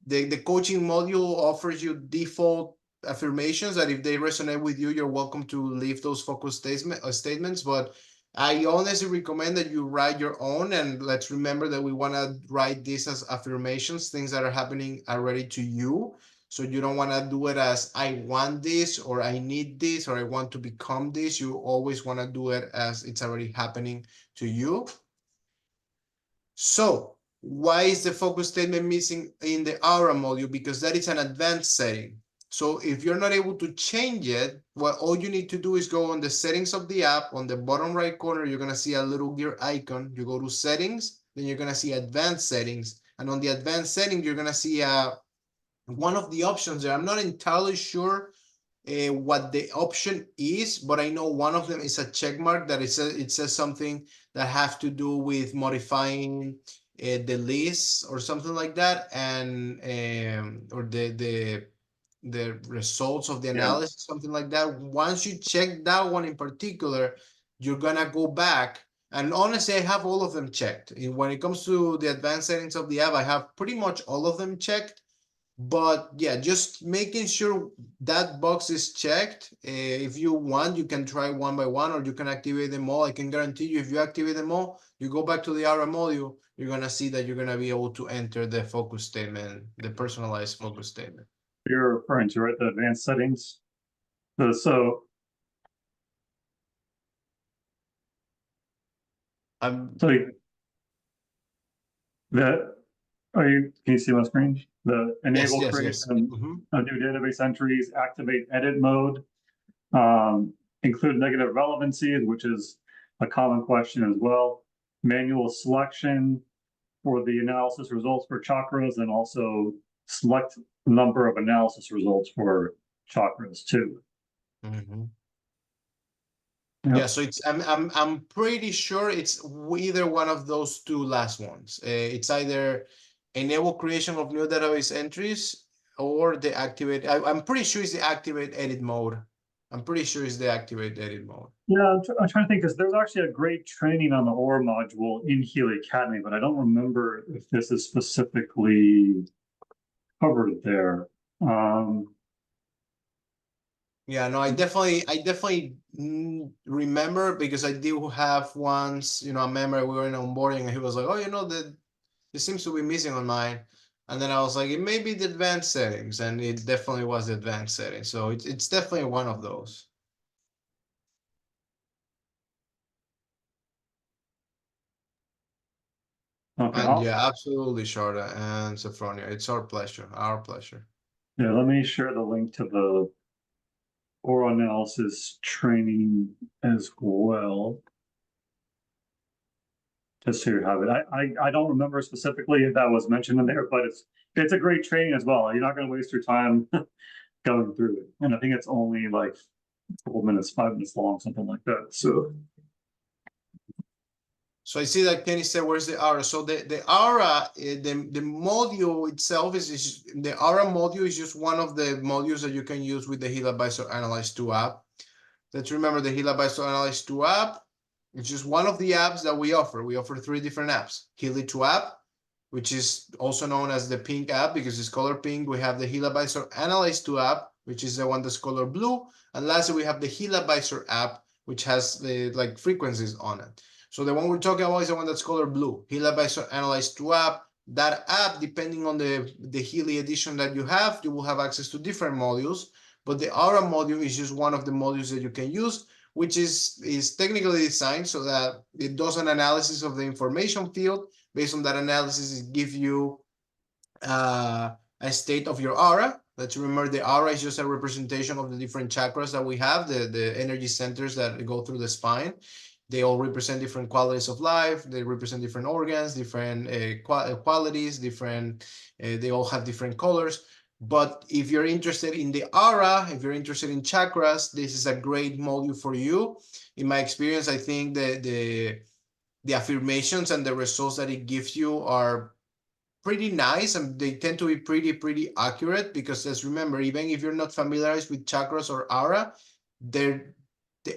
The coaching module offers you default affirmations that if they resonate with you, you're welcome to leave those focus statements. But I honestly recommend that you write your own, and let's remember that we want to write this as affirmations, things that are happening already to you. So you don't want to do it as I want this, or I need this, or I want to become this. You always want to do it as it's already happening to you. So why is the focus statement missing in the Aura module? Because that is an advanced setting. So if you're not able to change it, well, all you need to do is go on the settings of the app. On the bottom right corner, you're going to see a little gear icon. You go to settings, then you're going to see advanced settings. And on the advanced setting, you're going to see one of the options there. I'm not entirely sure what the option is, but I know one of them is a check mark that it says something that have to do with modifying the list or something like that, and or the results of the analysis, something like that. Once you check that one in particular, you're gonna go back. And honestly, I have all of them checked. When it comes to the advanced settings of the app, I have pretty much all of them checked. But yeah, just making sure that box is checked. If you want, you can try one by one, or you can activate them all. I can guarantee you, if you activate them all, you go back to the Aura module, you're gonna see that you're gonna be able to enter the focus statement, the personalized focus statement. You're referring to, right, the advanced settings. So that can you see my screen? The enable creation of new database entries, activate edit mode, include negative relevancies, which is a common question as well. Manual selection for the analysis results for chakras, and also select number of analysis results for chakras too. Mhm. Yep. Yeah, so it's I'm pretty sure it's either one of those two last ones. It's either enable creation of new database entries or the activate. I'm pretty sure it's the activate edit mode. I'm pretty sure it's the activate edit mode. Yeah, I'm trying to think, because there's actually a great training on the OR module in Healy Academy, but I don't remember if this is specifically covered there. Yeah, no, I definitely remember, because I do have once, you know, a member, we were in onboarding and he was like, oh, you know, that it seems to be missing on mine. And then I was like, it may be the advanced settings, and it definitely was the advanced settings. So it's definitely one of those. Okay, And yeah, absolutely, Sharda and Sophronia. It's our pleasure. Our pleasure. yeah, let me share the link to the oral analysis training as well. Just so you have it. I don't remember specifically if that was mentioned in there, but it's a great training as well. You're not going to waste your time going through it. And I think it's only like a couple minutes, 5 minutes long, something like that. So I see that Kenny said, where's the aura? So the aura, the module itself is the aura module is just one of the modules that you can use with the Healy Analyse 2 app. Let's remember the Healy Analyse 2 app. It's just one of the apps that we offer. We offer 3 different apps. Healy 2 app, which is also known as the pink app because it's color pink. We have the Healy Analyse 2 app, which is the one that's color blue. And lastly, we have the Healy app, which has the like frequencies on it. So the one we're talking about is the one that's color blue, Healy Analyse 2 app. That app, depending on the Healy edition that you have, you will have access to different modules. But the Aura module is just one of the modules that you can use, which is technically designed so that it does an analysis of the information field. Based on that analysis, it gives you a state of your aura. Let's remember the aura is just a representation of the different chakras that we have, the energy centers that go through the spine. They all represent different qualities of life. They represent different organs, different qualities, different. They all have different colors. But if you're interested in the aura, if you're interested in chakras, this is a great module for you. In my experience, I think the affirmations and the results that it gives you are pretty nice, and they tend to be pretty accurate, because let's remember, even if you're not familiarized with chakras or aura, the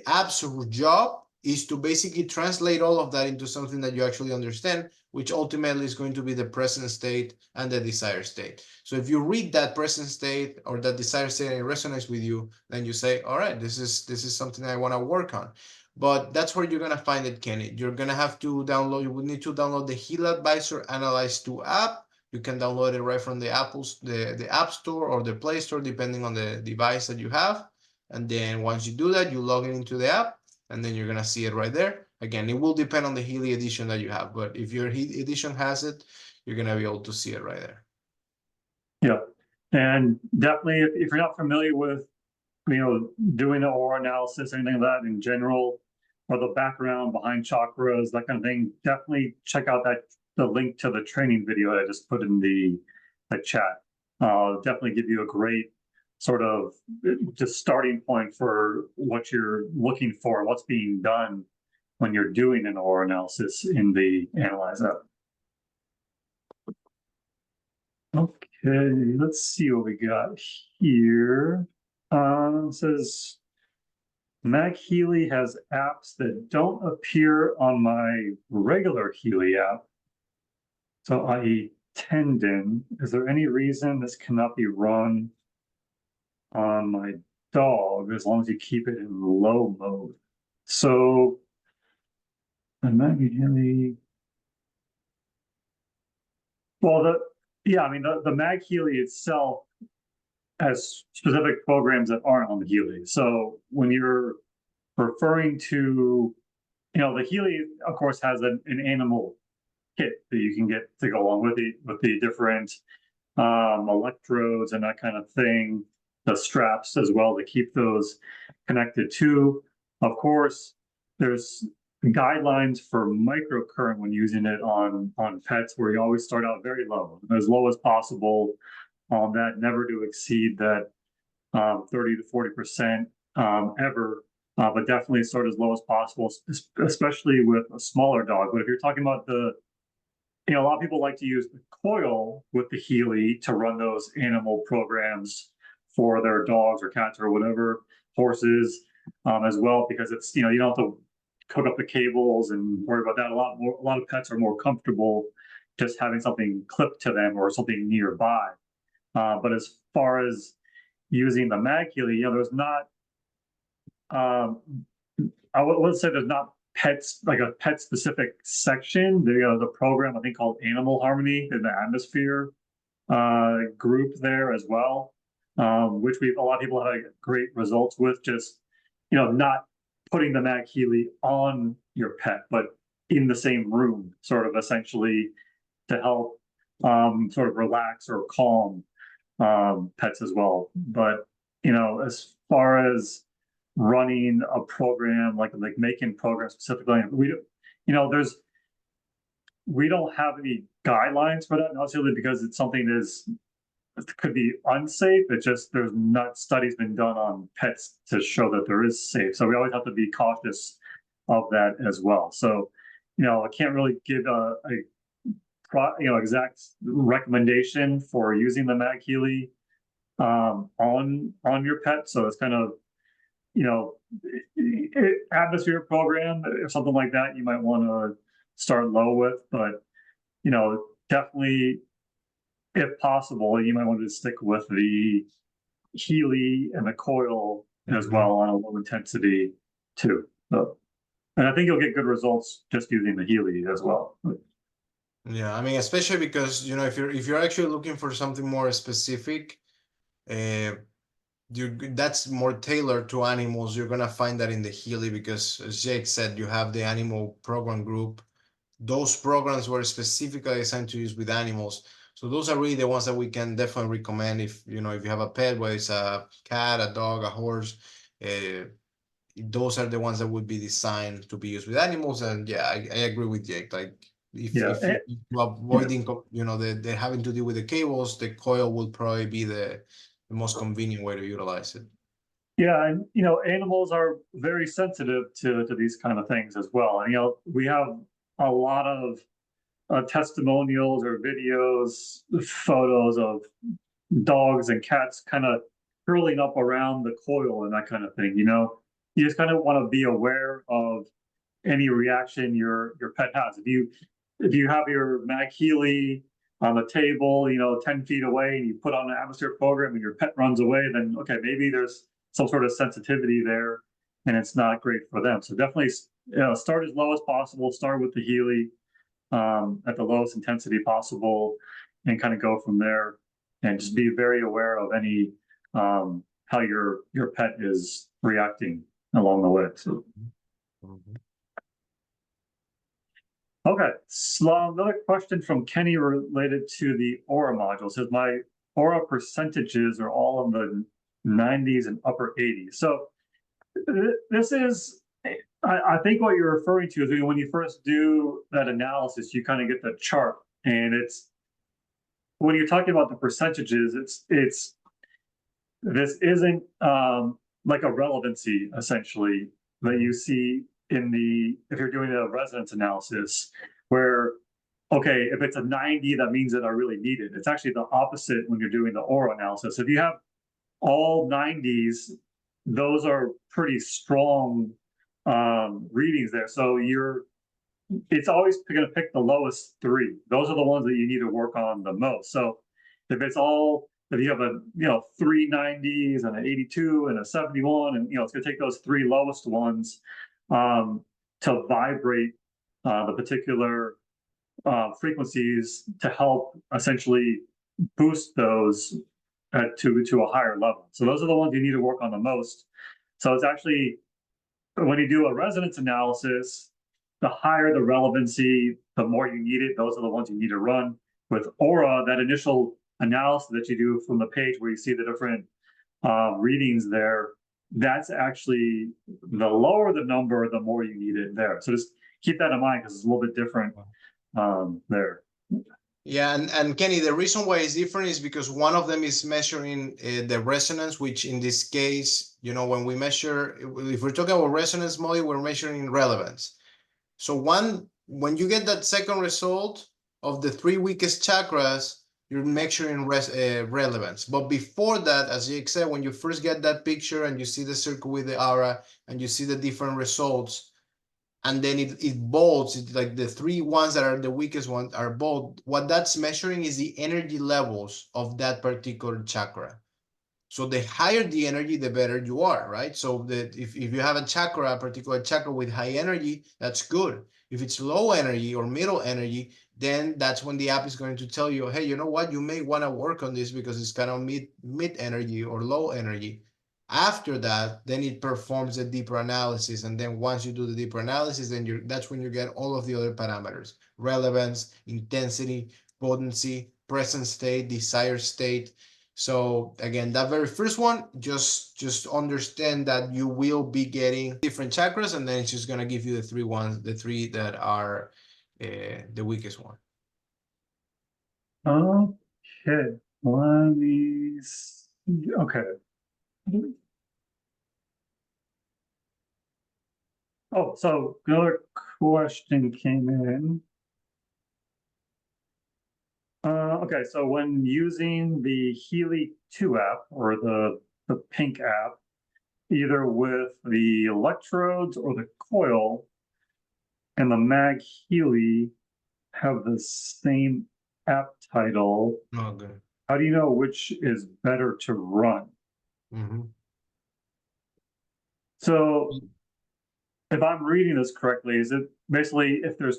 app's job is to basically translate all of that into something that you actually understand, which ultimately is going to be the present state and the desired state. So if you read that present state or that desired state and it resonates with you, then you say, all right, this is something I want to work on. But that's where you're going to find it, Kenny. You're going to have to download, you would need to download the Healy Analyse 2 app. You can download it right from the the App Store or the Play Store, depending on the device that you have. And then once you do that, you log in into the app, and then you're going to see it right there. Again, it will depend on the Healy edition that you have, but if your Healy edition has it, you're going to be able to see it right there. Yeah, and definitely if you're not familiar with, doing the aura analysis, anything like that in general, or the background behind chakras, that kind of thing, definitely check out the link to the training video I just put in the chat. Definitely give you a great sort of just starting point for what you're looking for, what's being done when you're doing an aura analysis in the Analyse app. Okay, let's see what we got here. It says MagHealy has apps that don't appear on my regular Healy app. So, i.e., tendon. Is there any reason this cannot be run on my dog as long as you keep it in low mode? So, the MagHealy. Well, the MagHealy itself has specific programs that aren't on the Healy. So when you're referring to, the Healy, of course, has an animal kit that you can get to go along with the different electrodes and that kind of thing, the straps as well to keep those connected to. Of course, there's guidelines for microcurrent when using it on pets, where you always start out very as low as possible on that, never to exceed that 30 to 40% ever, but definitely start as low as possible, especially with a smaller dog. But if you're talking about a lot of people like to use the coil with the Healy to run those animal programs for their dogs or cats or whatever, horses as well, because it's, you don't have to hook up the cables and worry about that. A lot of pets are more comfortable just having something clipped to them or something nearby. But as far as using the MagHealy, there's not, I would say there's not pets, like a pet specific section. The program, I think, called Animal Harmony in the Atmosphere group there as well, which a lot of people have great results with, just, not putting the MagHealy on your pet, but in the same room, sort of essentially to help sort of relax or calm pets as well. But, as far as running a program, like making programs specifically, we don't have any guidelines for that necessarily, because it's something that could be unsafe. It's just there's not studies been done on pets to show that there is safe. So we always have to be cautious of that as well. So, I can't really give a exact recommendation for using the MagHealy on your pet. So it's kind of, atmosphere program or something like that you might want to start low with, but definitely, if possible, you might want to stick with the Healy and the coil as well on a low intensity too. So, and I think you'll get good results just using the Healy as well. Yeah, I mean, especially because if you're actually looking for something more specific, that's more tailored to animals. You're gonna find that in the Healy, because as Jake said, you have the animal program group. Those programs were specifically designed to use with animals. So those are really the ones that we can definitely recommend if you have a pet, whether it's a cat, a dog, a horse. Those are the ones that would be designed to be used with animals. And yeah, I agree with Jake. Like if you're avoiding the having to deal with the cables, the coil will probably be the most convenient way to utilize it. Yeah, and animals are very sensitive to these kind of things as well. And we have a lot of testimonials or videos, photos of dogs and cats kind of curling up around the coil and that kind of thing. You just kind of want to be aware of any reaction your pet has. If you have your MagHealy on the table, 10 feet away, and you put on an atmosphere program and your pet runs away, then okay, maybe there's some sort of sensitivity there and it's not great for them. So definitely start as low as possible. Start with the Healy at the lowest intensity possible and kind of go from there, and just be very aware of any how your pet is reacting along the way. So okay, so another question from Kenny related to the Aura module. It says my Aura percentages are all in the 90s and upper 80s. So this is, I think what you're referring to is when you first do that analysis, you kind of get the chart, and it's when you're talking about the percentages, it's this isn't like a relevancy essentially that you see if you're doing a resonance analysis, where okay, if it's a 90, that means that I really need it. It's actually the opposite when you're doing the Aura analysis. If you have all 90s, those are pretty strong readings there. So it's always going to pick the lowest three. Those are the ones that you need to work on the most. So if you have a 3 90s and an 82 and a 71, and it's going to take those three lowest ones to vibrate the particular frequencies to help essentially boost those to a higher level. So those are the ones you need to work on the most. So it's actually, when you do a resonance analysis, the higher the relevancy, the more you need it. Those are the ones you need to run. With Aura, that initial analysis that you do from the page where you see the different readings there, that's actually the lower the number, the more you need it there. So just keep that in mind because it's a little bit different there. Yeah, and Kenny, the reason why it's different is because one of them is measuring the resonance, which in this case, you know, when we measure, if we're talking about resonance model, we're measuring relevance. So when you get that second result of the 3 weakest chakras, you're measuring relevance. But before that, as Jake said, when you first get that picture and you see the circle with the aura and you see the different results, and then it bolds, it's like the 3 ones that are the weakest ones are bold. What that's measuring is the energy levels of that particular chakra. So the higher the energy, the better you are, right? So that if you have a particular chakra with high energy, that's good. If it's low energy or middle energy, then that's when the app is going to tell you, hey, you know what? You may want to work on this because it's kind of mid energy or low energy. After that, then it performs a deeper analysis. And then once you do the deeper analysis, then that's when you get all of the other parameters: relevance, intensity, potency, present state, desired state. So again, that very first one, just understand that you will be getting different chakras, and then it's just gonna give you the 3 ones, the 3 that are the weakest one. Okay, let me see. Okay. Oh, so another question came in. Okay, so when using the Healy 2 app or the pink app, either with the electrodes or the coil, and the MagHealy have the same app title, Okay. how do you know which is better to run? So if I'm reading this correctly, is it basically if there's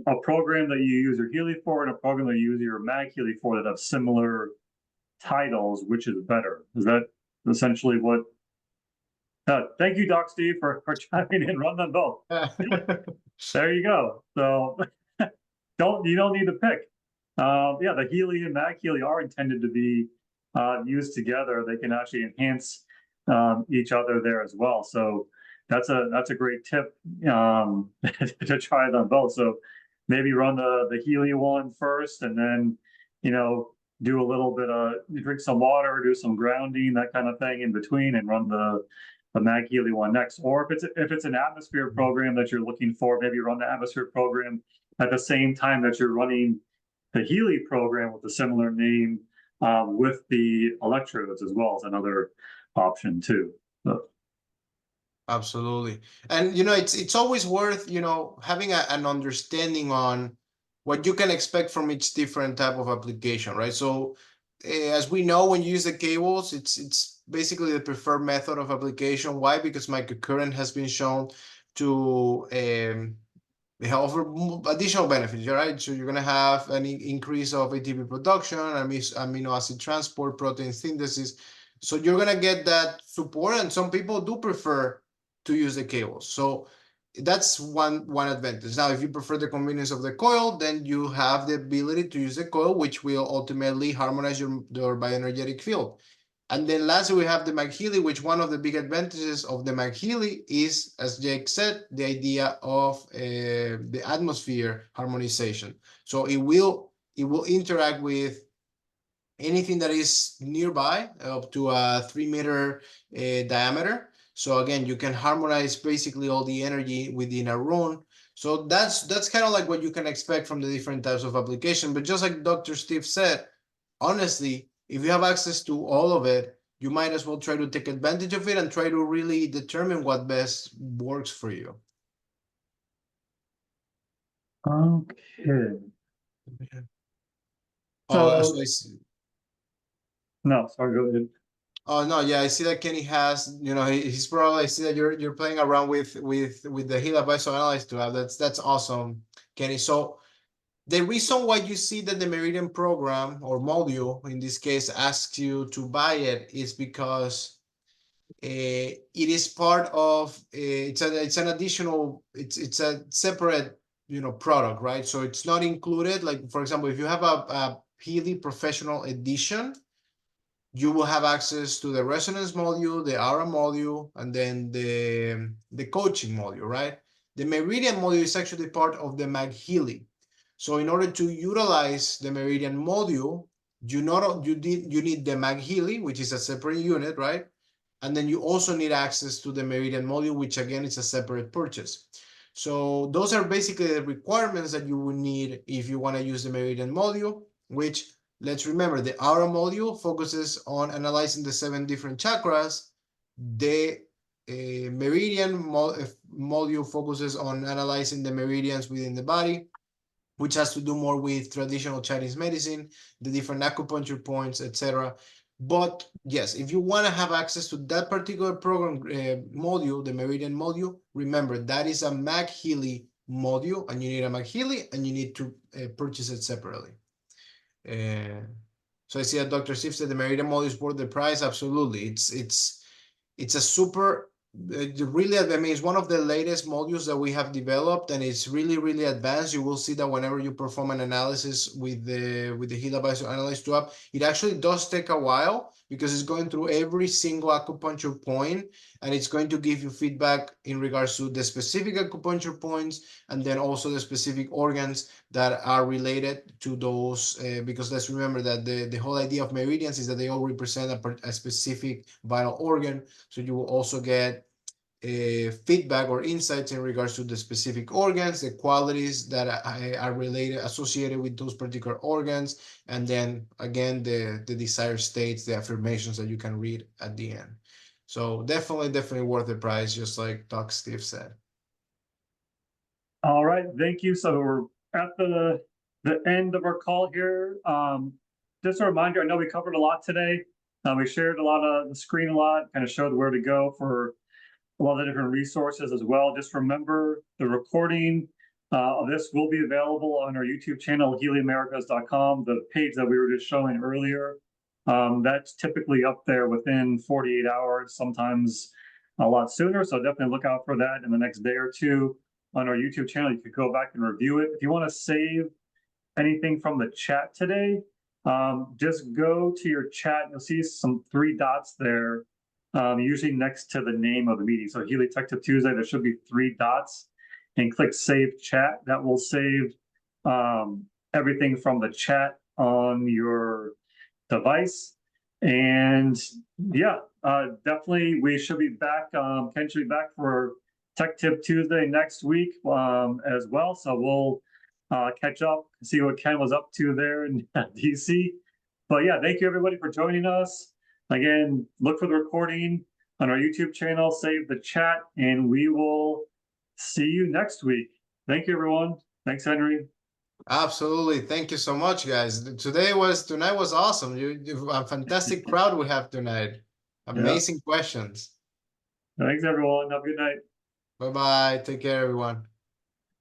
a program that you use your Healy for and a program that you use your MagHealy for that have similar titles, which is better? Is that essentially what? Thank you, Doc Steve, for chiming in. Run them both. There you go. So you don't need to pick. Yeah, the Healy and MagHealy are intended to be used together. They can actually enhance each other there as well. So that's a great tip to try them both. So maybe run the Healy one first, and then do a little bit of drink some water, do some grounding, that kind of thing in between, and run the MagHealy one next. Or if it's an atmosphere program that you're looking for, maybe run the atmosphere program at the same time that you're running the Healy program with a similar name with the electrodes as well as another option too. So. Absolutely. And it's always worth having an understanding on what you can expect from each different type of application, right? So as we know, when you use the cables, it's basically the preferred method of application. Why? Because microcurrent has been shown to offer additional benefits, right? So you're going to have an increase of ATP production, amino acid transport, protein synthesis. So you're going to get that support, and some people do prefer to use the cables. So that's one advantage. Now, if you prefer the convenience of the coil, then you have the ability to use the coil, which will ultimately harmonize your bioenergetic field. And then lastly, we have the MagHealy, which one of the big advantages of the MagHealy is, as Jake said, the idea of the atmosphere harmonization. So it will interact with anything that is nearby up to a 3-meter diameter. So again, you can harmonize basically all the energy within a room. So that's kind of like what you can expect from the different types of application. But just like Dr. Steve said, honestly, if you have access to all of it, you might as well try to take advantage of it and try to really determine what best works for you. Okay. So no, sorry, go ahead. Oh no, yeah, I see that Kenny has, he's probably, I see that you're playing around with the Healy Analyse to have. That's awesome, Kenny. So the reason why you see that the Meridian program or module in this case asks you to buy it is because it is part of it's an additional, it's a separate product, right? So it's not included. Like for example, if you have a Healy Professional Edition, you will have access to the resonance module, the aura module, and then the coaching module, right? The Meridian module is actually part of the MagHealy. So in order to utilize the Meridian module, you need the MagHealy, which is a separate unit, right? And then you also need access to the Meridian module, which again is a separate purchase. So those are basically the requirements that you would need if you want to use the Meridian module, which, let's remember, the Aura module focuses on analyzing the 7 different chakras. The Meridian module focuses on analyzing the meridians within the body, which has to do more with traditional Chinese medicine, the different acupuncture points, etc. But yes, if you want to have access to that particular program module, the Meridian module, remember that is a MagHealy module, and you need a MagHealy, and you need to purchase it separately. So I see that Dr. Sif said the Meridian module is worth the price. Absolutely, it's a super. Really, I mean, it's one of the latest modules that we have developed, and it's really advanced. You will see that whenever you perform an analysis with the Healy Analyse 2 app, it actually does take a while because it's going through every single acupuncture point, and it's going to give you feedback in regards to the specific acupuncture points, and then also the specific organs that are related to those. Because let's remember that the whole idea of meridians is that they all represent a specific vital organ. So you will also get feedback or insights in regards to the specific organs, the qualities that are associated with those particular organs, and then again the desired states, the affirmations that you can read at the end. So definitely worth the price, just like Doc Steve said. All right, thank you. So we're at the end of our call here. Just a reminder, I know we covered a lot today. We shared a lot of the screen a lot, kind of showed where to go for a lot of the different resources as well. Just remember the recording of this will be available on our YouTube channel, HealyAmericas.com, the page that we were just showing earlier. That's typically up there within 48 hours, sometimes a lot sooner. So definitely look out for that in the next day or two on our YouTube channel. You could go back and review it. If you want to save anything from the chat today, just go to your chat. You'll see some 3 dots there, usually next to the name of the meeting. So Healy Tech Tip Tuesday, there should be 3 dots, and click Save Chat. That will save everything from the chat on your device. And yeah, definitely we should be back. Ken should be back for Tech Tip Tuesday next week as well. So we'll catch up, see what Ken was up to there in DC. But yeah, thank you everybody for joining us. Again, look for the recording on our YouTube channel, save the chat, and we will see you next week. Thank you, everyone. Thanks, Henry. Absolutely. Thank you so much, guys. Tonight was awesome. A fantastic crowd we have tonight. Amazing questions. Thanks, everyone. Have a good night. Bye-bye. Take care, everyone.